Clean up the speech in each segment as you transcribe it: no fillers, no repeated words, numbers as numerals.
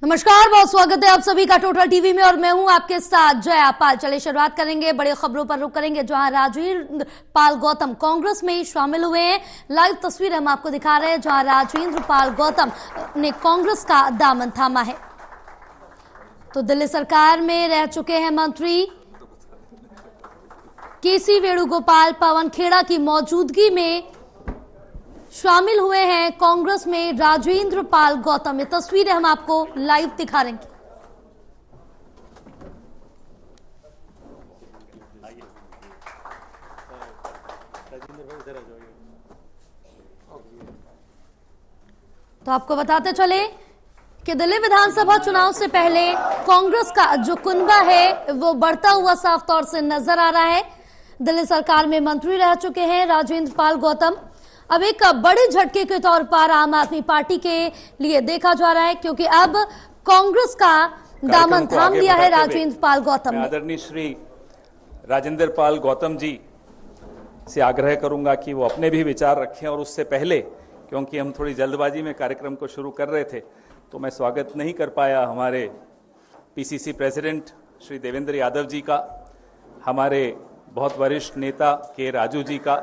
नमस्कार, बहुत स्वागत है आप सभी का टोटल टीवी में और मैं हूं आपके साथ जया पाल। चलिए शुरुआत करेंगे बड़ी खबरों पर रुक करेंगे जहां राजेंद्र पाल गौतम कांग्रेस में शामिल हुए हैं। लाइव तस्वीर हम आपको दिखा रहे हैं जहां राजेंद्र पाल गौतम ने कांग्रेस का दामन थामा है। तो दिल्ली सरकार में रह चुके हैं मंत्री केसी वेणुगोपाल पवन खेड़ा की मौजूदगी में शामिल हुए हैं कांग्रेस में राजेंद्र पाल गौतम। ये तस्वीरें हम आपको लाइव दिखा रहे हैं। तो आपको बताते चले कि दिल्ली विधानसभा चुनाव से पहले कांग्रेस का जो कुनबा है वो बढ़ता हुआ साफ तौर से नजर आ रहा है। दिल्ली सरकार में मंत्री रह चुके हैं राजेंद्र पाल गौतम। अब एक बड़े झटके के तौर पर आम आदमी पार्टी के लिए देखा जा रहा है क्योंकि अब कांग्रेस का दामन थाम लिया है राजेंद्र पाल गौतम ने। आदरणीय श्री राजेंद्र पाल गौतम जी से आग्रह करूंगा कि वो अपने भी विचार रखें और उससे पहले, क्योंकि हम थोड़ी जल्दबाजी में कार्यक्रम को शुरू कर रहे थे तो मैं स्वागत नहीं कर पाया हमारे पीसीसी प्रेसिडेंट श्री देवेंद्र यादव जी का, हमारे बहुत वरिष्ठ नेता के राजू जी का,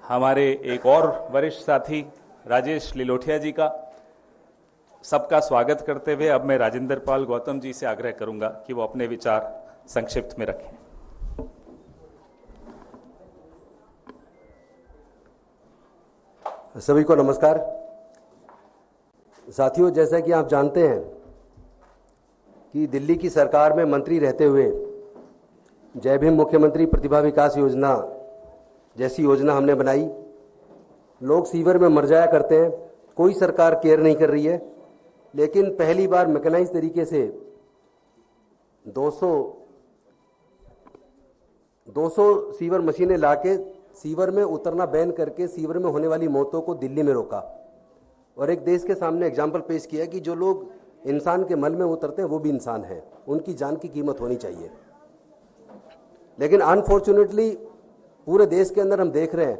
हमारे एक और वरिष्ठ साथी राजेश लिलोठिया जी का। सबका स्वागत करते हुए अब मैं राजेंद्र पाल गौतम जी से आग्रह करूंगा कि वो अपने विचार संक्षिप्त में रखें। सभी को नमस्कार। साथियों, जैसा कि आप जानते हैं कि दिल्ली की सरकार में मंत्री रहते हुए जय भीम मुख्यमंत्री प्रतिभा विकास योजना जैसी योजना हमने बनाई। लोग सीवर में मर जाया करते हैं, कोई सरकार केयर नहीं कर रही है, लेकिन पहली बार मैकेनाइज तरीके से 200 सीवर मशीनें लाके सीवर में उतरना बैन करके सीवर में होने वाली मौतों को दिल्ली में रोका और एक देश के सामने एग्जाम्पल पेश किया कि जो लोग इंसान के मल में उतरते हैं वो भी इंसान हैं, उनकी जान की कीमत होनी चाहिए। लेकिन अनफॉर्चुनेटली पूरे देश के अंदर हम देख रहे हैं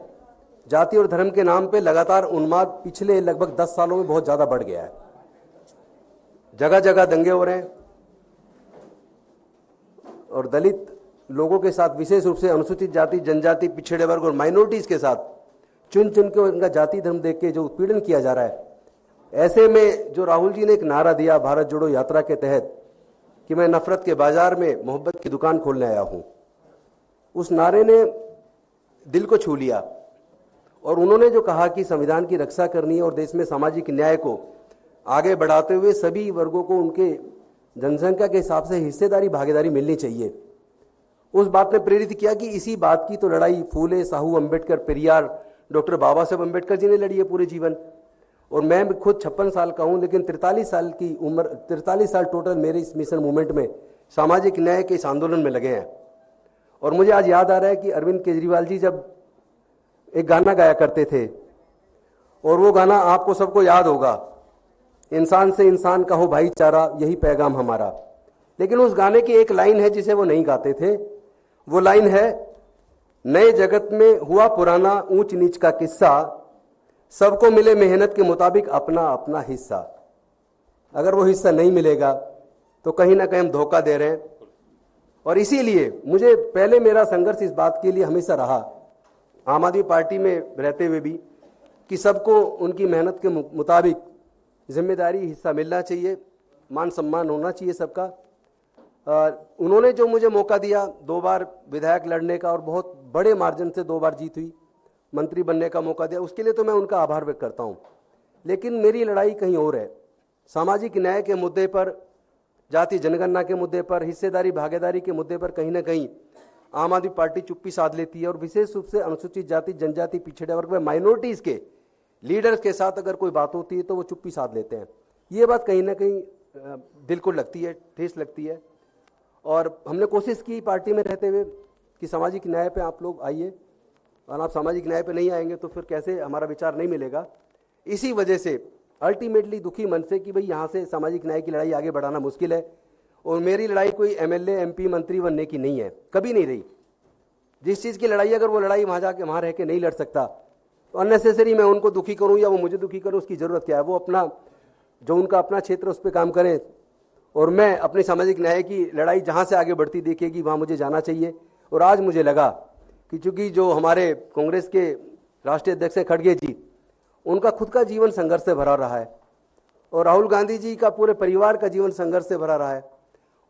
जाति और धर्म के नाम पे लगातार उन्माद पिछले लगभग 10 सालों में बहुत ज्यादा बढ़ गया है। जगह जगह दंगे हो रहे हैं और दलित लोगों के साथ, विशेष रूप से अनुसूचित जाति, जनजाति, पिछड़े वर्ग और माइनॉरिटीज के साथ चुन चुन के उनका जाति धर्म देख के जो उत्पीड़न किया जा रहा है, ऐसे में जो राहुल जी ने एक नारा दिया भारत जोड़ो यात्रा के तहत कि मैं नफरत के बाजार में मोहब्बत की दुकान खोलने आया हूं, उस नारे ने दिल को छू लिया। और उन्होंने जो कहा कि संविधान की रक्षा करनी है और देश में सामाजिक न्याय को आगे बढ़ाते हुए सभी वर्गों को उनके जनसंख्या के हिसाब से हिस्सेदारी भागीदारी मिलनी चाहिए, उस बात ने प्रेरित किया कि इसी बात की तो लड़ाई फूले, साहू अम्बेडकर, पेरियार, डॉक्टर बाबा साहब अम्बेडकर जी ने लड़ी है पूरे जीवन। और मैं खुद 56 साल का हूं, लेकिन 43 साल की उम्र, 43 साल टोटल मेरे इस मिशन मूवमेंट में सामाजिक न्याय के इस आंदोलन में लगे हैं। और मुझे आज याद आ रहा है कि अरविंद केजरीवाल जी जब एक गाना गाया करते थे और वो गाना आपको सबको याद होगा, इंसान से इंसान का हो भाईचारा, यही पैगाम हमारा। लेकिन उस गाने की एक लाइन है जिसे वो नहीं गाते थे, वो लाइन है, नए जगत में हुआ पुराना ऊंच नीच का किस्सा, सबको मिले मेहनत के मुताबिक अपना अपना हिस्सा। अगर वो हिस्सा नहीं मिलेगा तो कहीं ना कहीं हम धोखा दे रहे हैं। और इसीलिए मुझे पहले मेरा संघर्ष इस बात के लिए हमेशा रहा, आम आदमी पार्टी में रहते हुए भी, कि सबको उनकी मेहनत के मुताबिक जिम्मेदारी हिस्सा मिलना चाहिए, मान सम्मान होना चाहिए सबका। उन्होंने जो मुझे मौका दिया 2 बार विधायक लड़ने का और बहुत बड़े मार्जिन से 2 बार जीत हुई, मंत्री बनने का मौका दिया, उसके लिए तो मैं उनका आभार व्यक्त करता हूं। लेकिन मेरी लड़ाई कहीं और है। सामाजिक न्याय के मुद्दे पर, जाति जनगणना के मुद्दे पर, हिस्सेदारी भागीदारी के मुद्दे पर कहीं ना कहीं आम आदमी पार्टी चुप्पी साध लेती है। और विशेष रूप से अनुसूचित जाति, जनजाति, पिछड़े वर्ग में माइनॉरिटीज के लीडर्स के साथ अगर कोई बात होती है तो वो चुप्पी साध लेते हैं। ये बात कहीं ना कहीं दिल को लगती है, ठेस लगती है। और हमने कोशिश की पार्टी में रहते हुए कि सामाजिक न्याय पे आप लोग आइए, और आप सामाजिक न्याय पे नहीं आएंगे तो फिर कैसे हमारा विचार नहीं मिलेगा। इसी वजह से अल्टीमेटली दुखी मन से कि भाई यहाँ से सामाजिक न्याय की लड़ाई आगे बढ़ाना मुश्किल है। और मेरी लड़ाई कोई एमएलए, एमपी, मंत्री बनने की नहीं है, कभी नहीं रही। जिस चीज़ की लड़ाई, अगर वो लड़ाई वहाँ जाके वहाँ रह के नहीं लड़ सकता तो अननेसेसरी मैं उनको दुखी करूँ या वो मुझे दुखी करूँ, उसकी ज़रूरत क्या है। वो अपना जो उनका अपना क्षेत्र उस पर काम करें, और मैं अपनी सामाजिक न्याय की लड़ाई जहां से आगे बढ़ती देखेगी वहां मुझे जाना चाहिए। और आज मुझे लगा कि चूंकि जो हमारे कांग्रेस के राष्ट्रीय अध्यक्ष हैं खड़गे जी, उनका खुद का जीवन संघर्ष से भरा रहा है और राहुल गांधी जी का पूरे परिवार का जीवन संघर्ष से भरा रहा है,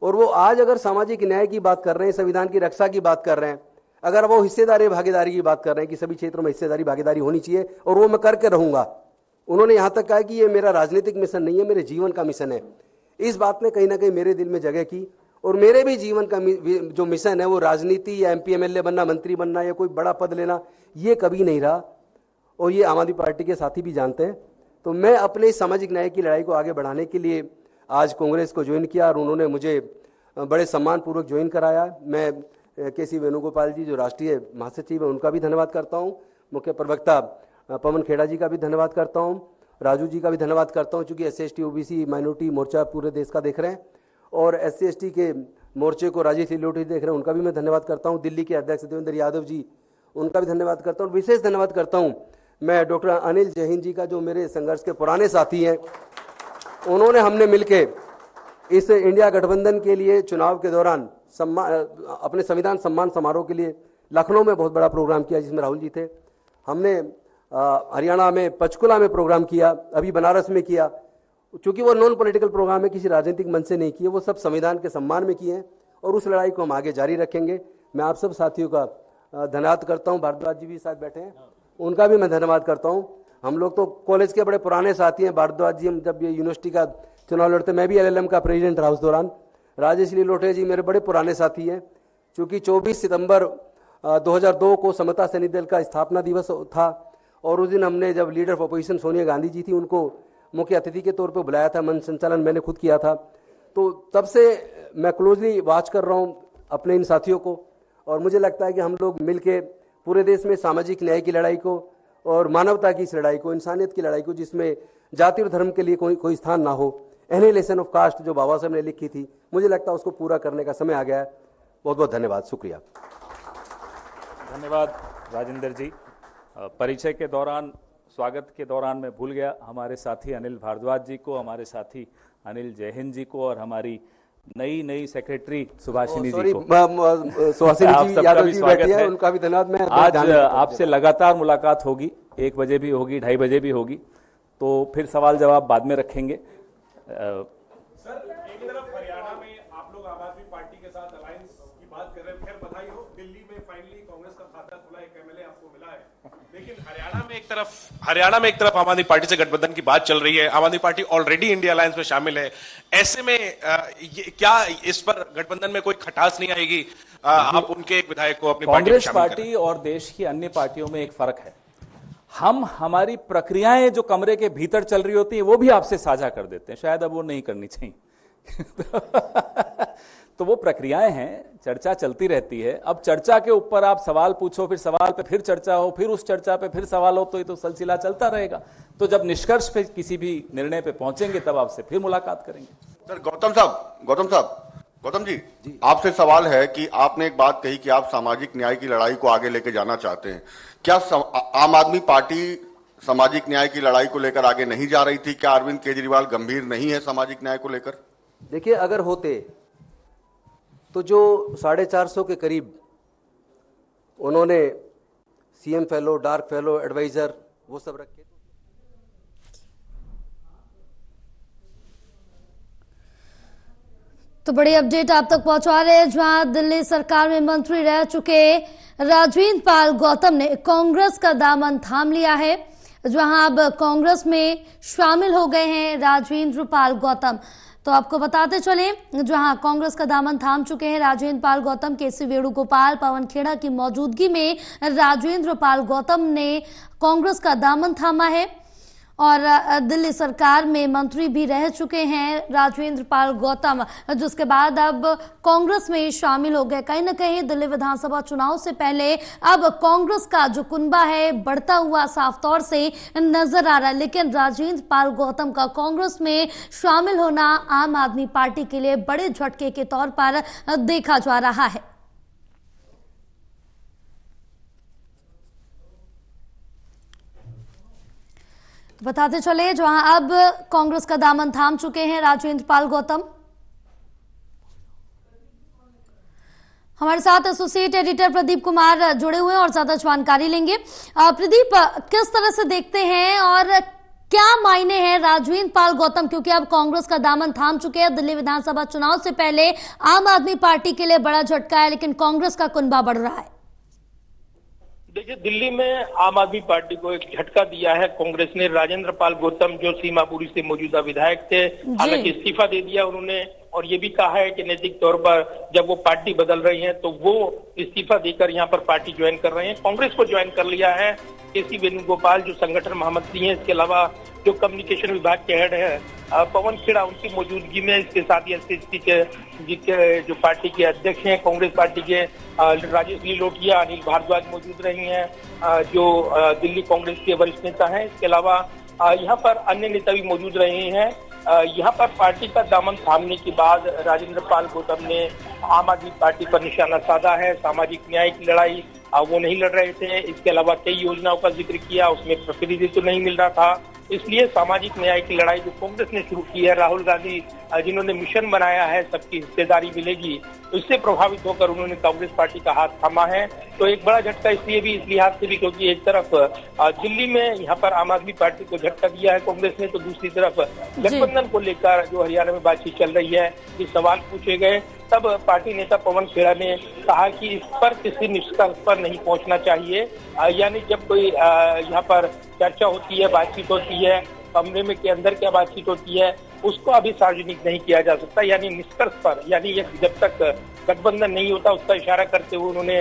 और वो आज अगर सामाजिक न्याय की बात कर रहे हैं, संविधान की रक्षा की बात कर रहे हैं, अगर वो हिस्सेदारी भागीदारी की बात कर रहे हैं कि सभी क्षेत्रों में हिस्सेदारी भागीदारी होनी चाहिए और वो मैं करके रहूंगा। उन्होंने यहां तक कहा कि ये मेरा राजनीतिक मिशन नहीं है, मेरे जीवन का मिशन है। इस बात ने कहीं ना कहीं मेरे दिल में जगह की और मेरे भी जीवन का जो मिशन है वो राजनीति या MP MLA बनना, मंत्री बनना या कोई बड़ा पद लेना, ये कभी नहीं रहा और ये आम आदमी पार्टी के साथी भी जानते हैं। तो मैं अपने सामाजिक न्याय की लड़ाई को आगे बढ़ाने के लिए आज कांग्रेस को ज्वाइन किया और उन्होंने मुझे बड़े सम्मानपूर्वक ज्वाइन कराया। मैं KC वेणुगोपाल जी जो राष्ट्रीय महासचिव है उनका भी धन्यवाद करता हूँ, मुख्य प्रवक्ता पवन खेड़ा जी का भी धन्यवाद करता हूँ, राजू जी का भी धन्यवाद करता हूँ, चूँकि SC OBC माइनॉरिटी मोर्चा पूरे देश का देख रहे हैं और SC ST के मोर्चे को राजेश लिलोटी देख रहे हैं, उनका भी मैं धन्यवाद करता हूँ। दिल्ली के अध्यक्ष देवेंद्र यादव जी, उनका भी धन्यवाद करता हूँ। विशेष धन्यवाद करता हूँ मैं डॉक्टर अनिल जैन जी का, जो मेरे संघर्ष के पुराने साथी हैं। उन्होंने हमने मिलके इस इंडिया गठबंधन के लिए चुनाव के दौरान अपने संविधान सम्मान समारोह के लिए लखनऊ में बहुत बड़ा प्रोग्राम किया जिसमें राहुल जी थे। हमने हरियाणा में पंचकुला में प्रोग्राम किया, अभी बनारस में किया। चूंकि वो नॉन पॉलिटिकल प्रोग्राम है, किसी राजनीतिक मंच से नहीं किए, वो सब संविधान के सम्मान में किए हैं और उस लड़ाई को हम आगे जारी रखेंगे। मैं आप सब साथियों का धन्यवाद करता हूँ। भारद्वाज जी भी साथ बैठे हैं, उनका भी मैं धन्यवाद करता हूँ। हम लोग तो कॉलेज के बड़े पुराने साथी हैं। भारद्वाज जी, हम जब ये यूनिवर्सिटी का चुनाव लड़ते, मैं भी LLM का प्रेसिडेंट रहा उस दौरान। राजेश लिलोटे जी मेरे बड़े पुराने साथी हैं। चूँकि 24 सितंबर 2002 को समता सैनिक दल का स्थापना दिवस था और उस दिन हमने जब leader of opposition Sonia Gandhi ji थी, उनको मुख्य अतिथि के तौर पर बुलाया था। मंच संचालन मैंने खुद किया था। तो तब से मैं क्लोजली वॉच कर रहा हूँ अपने इन साथियों को और मुझे लगता है कि हम लोग मिलके पूरे देश में सामाजिक न्याय की लड़ाई को और मानवता की इस लड़ाई को, इंसानियत की लड़ाई को, जिसमें जाति और धर्म के लिए कोई स्थान ना हो, एनिहिलेशन ऑफ कास्ट जो बाबा साहब ने लिखी थी, मुझे लगता है उसको पूरा करने का समय आ गया है। बहुत बहुत धन्यवाद, शुक्रिया। धन्यवाद राजेंद्र जी। परिचय के दौरान, स्वागत के दौरान मैं भूल गया हमारे साथी अनिल भारद्वाज जी को, हमारे साथी अनिल जैन जी को और हमारी नई सेक्रेटरी सुभाषिनी जी को। सुभाषिनी जी यादव जी बैठी है, उनका भी धन्यवाद। मैं आज आपसे लगातार मुलाकात होगी, 1 बजे भी होगी, 2:30 बजे भी होगी, तो फिर सवाल जवाब बाद में रखेंगे। सर, एक तरफ हरियाणा में आप लोग आम आदमी पार्टी के साथ अलायंस की बात कर रहे हैं, खैर बधाई हो, दिल्ली में फाइनली कांग्रेस का खाता खुला, एक MLA आपको मिला है, लेकिन हरियाणा में एक तरफ आम आदमी पार्टी से गठबंधन की बात चल रही है। आम आदमी पार्टी ऑलरेडी इंडिया अलायंस में शामिल है। ऐसे में क्या इस पर गठबंधन में कोई खटास नहीं आएगी? आप उनके एक विधायक को अपनी कांग्रेस पार्टी और देश की अन्य पार्टियों में एक फर्क है, हम हमारी प्रक्रियाएं जो कमरे के भीतर चल रही होती हैं वो भी आपसे साझा कर देते हैं, शायद अब वो नहीं करनी चाहिए। तो वो प्रक्रियाएं हैं, चर्चा चलती रहती है। अब चर्चा के ऊपर आप सवाल पूछो, फिर सवाल पे फिर चर्चा हो, फिर उस चर्चा पे फिर सवाल हो, तो ये तो सिलसिला चलता रहेगा। तो जब निष्कर्ष पे किसी भी निर्णय पे पहुंचेंगे तब आपसे फिर मुलाकात करेंगे। सर, गौतम जी, आपसे सवाल है कि आपने एक बात कही कि आप सामाजिक न्याय की लड़ाई को आगे लेके जाना चाहते हैं। क्या आम आदमी पार्टी सामाजिक न्याय की लड़ाई को लेकर आगे नहीं जा रही थी? क्या अरविंद केजरीवाल गंभीर नहीं है सामाजिक न्याय को लेकर? देखिए, अगर होते तो जो 450 के करीब उन्होंने CM fellow, dark fellow, adviser वो सब रखे। तो बड़ी अपडेट आप तक पहुंचा रहे हैं, जहां दिल्ली सरकार में मंत्री रह चुके राजेंद्र पाल गौतम ने कांग्रेस का दामन थाम लिया है, जहां अब कांग्रेस में शामिल हो गए हैं राजेंद्र पाल गौतम। तो आपको बताते चले, जहां कांग्रेस का दामन थाम चुके हैं राजेंद्र पाल गौतम, KC वेणुगोपाल, पवन खेड़ा की मौजूदगी में राजेंद्र पाल गौतम ने कांग्रेस का दामन थामा है और दिल्ली सरकार में मंत्री भी रह चुके हैं राजेंद्र पाल गौतम, जिसके बाद अब कांग्रेस में शामिल हो गए। कहीं ना कहीं दिल्ली विधानसभा चुनाव से पहले अब कांग्रेस का जो कुनबा है बढ़ता हुआ साफ तौर से नजर आ रहा है, लेकिन राजेंद्र पाल गौतम का कांग्रेस में शामिल होना आम आदमी पार्टी के लिए बड़े झटके के तौर पर देखा जा रहा है। बताते चले, जहां अब कांग्रेस का दामन थाम चुके हैं राजेंद्र पाल गौतम। हमारे साथ एसोसिएट एडिटर प्रदीप कुमार जुड़े हुए हैं और ज्यादा जानकारी लेंगे। प्रदीप, किस तरह से देखते हैं और क्या मायने हैं राजवेंद्र पाल गौतम, क्योंकि अब कांग्रेस का दामन थाम चुके हैं। दिल्ली विधानसभा चुनाव से पहले आम आदमी पार्टी के लिए बड़ा झटका है, लेकिन कांग्रेस का कुनबा बढ़ रहा है। देखिए, दिल्ली में आम आदमी पार्टी को एक झटका दिया है कांग्रेस ने। राजेंद्र पाल गौतम जो सीमापुरी से मौजूदा विधायक थे, हालांकि इस्तीफा दे दिया उन्होंने, और ये भी कहा है कि नैतिक तौर पर जब वो पार्टी बदल रही है तो वो इस्तीफा देकर यहाँ पर पार्टी ज्वाइन कर रहे हैं। कांग्रेस को ज्वाइन कर लिया है केसी वेणुगोपाल जो संगठन महामंत्री हैं, इसके अलावा जो कम्युनिकेशन विभाग के हेड है पवन खेड़ा, उनकी मौजूदगी में, इसके साथ ही एसपीसी के जो पार्टी के अध्यक्ष हैं कांग्रेस पार्टी के राजेश लिलोटिया, अनिल भारद्वाज मौजूद रही हैं, जो दिल्ली कांग्रेस के वरिष्ठ नेता हैं। इसके अलावा यहाँ पर अन्य नेता भी मौजूद रहे हैं। यहाँ पर पार्टी का दामन थामने के बाद राजेंद्र पाल गौतम ने आम आदमी पार्टी पर निशाना साधा है। सामाजिक न्याय की लड़ाई वो नहीं लड़ रहे थे। इसके अलावा कई योजनाओं का जिक्र किया, उसमें प्रतिनिधित्व नहीं मिल रहा था, इसलिए सामाजिक न्याय की लड़ाई जो कांग्रेस ने शुरू की है, राहुल गांधी जिन्होंने मिशन बनाया है सबकी हिस्सेदारी मिलेगी, इससे प्रभावित होकर उन्होंने कांग्रेस पार्टी का हाथ थामा है। तो एक बड़ा झटका इसलिए भी, इस लिहाज से भी, क्योंकि एक तरफ दिल्ली में यहाँ पर आम आदमी पार्टी को झटका दिया है कांग्रेस ने, तो दूसरी तरफ गठबंधन को लेकर जो हरियाणा में बातचीत चल रही है, ये सवाल पूछे गए, तब पार्टी नेता पवन खेड़ा ने कहा कि इस पर किसी निष्कर्ष पर नहीं पहुंचना चाहिए। यानी जब कोई यहाँ पर चर्चा होती है, बातचीत होती है, कमरे में के अंदर क्या बातचीत होती है, उसको अभी सार्वजनिक नहीं किया जा सकता। यानी निष्कर्ष पर, यानी जब तक गठबंधन नहीं होता, उसका इशारा करते हुए उन्होंने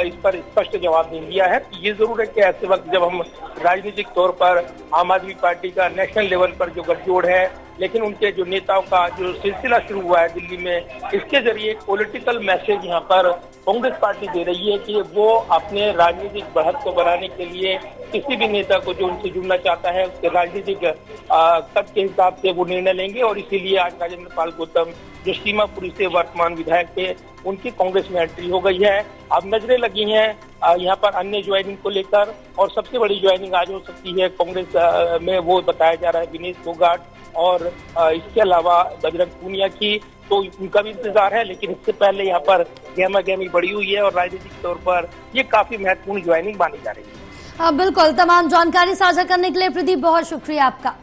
इस पर स्पष्ट जवाब नहीं दिया है। ये जरूर है कि ऐसे वक्त जब हम राजनीतिक तौर पर आम आदमी पार्टी का नेशनल लेवल पर जो गठजोड़ है, लेकिन उनके जो नेताओं का जो सिलसिला शुरू हुआ है दिल्ली में, इसके जरिए एक पॉलिटिकल मैसेज यहाँ पर कांग्रेस पार्टी दे रही है कि वो अपने राजनीतिक बढ़त को बनाने के लिए किसी भी नेता को जो उनसे जुड़ना चाहता है उसके राजनीतिक कद के हिसाब से वो निर्णय लेंगे। और इसीलिए आज राजेंद्र पाल गौतम जो सीमापुरी से वर्तमान विधायक थे, उनकी कांग्रेस में एंट्री हो गई है। अब नजरें लगी हैं यहाँ पर अन्य ज्वाइनिंग को लेकर, और सबसे बड़ी ज्वाइनिंग आज हो सकती है कांग्रेस में, वो बताया जा रहा है विनेश फोगाट और इसके अलावा बजरंग पूनिया की, तो उनका भी इंतजार है। लेकिन इससे पहले यहाँ पर गहमा गहमी बढ़ी हुई है और राजनीतिक तौर पर ये काफी महत्वपूर्ण ज्वाइनिंग मानी जा रही है। बिल्कुल, तमाम जानकारी साझा करने के लिए प्रदीप बहुत शुक्रिया आपका।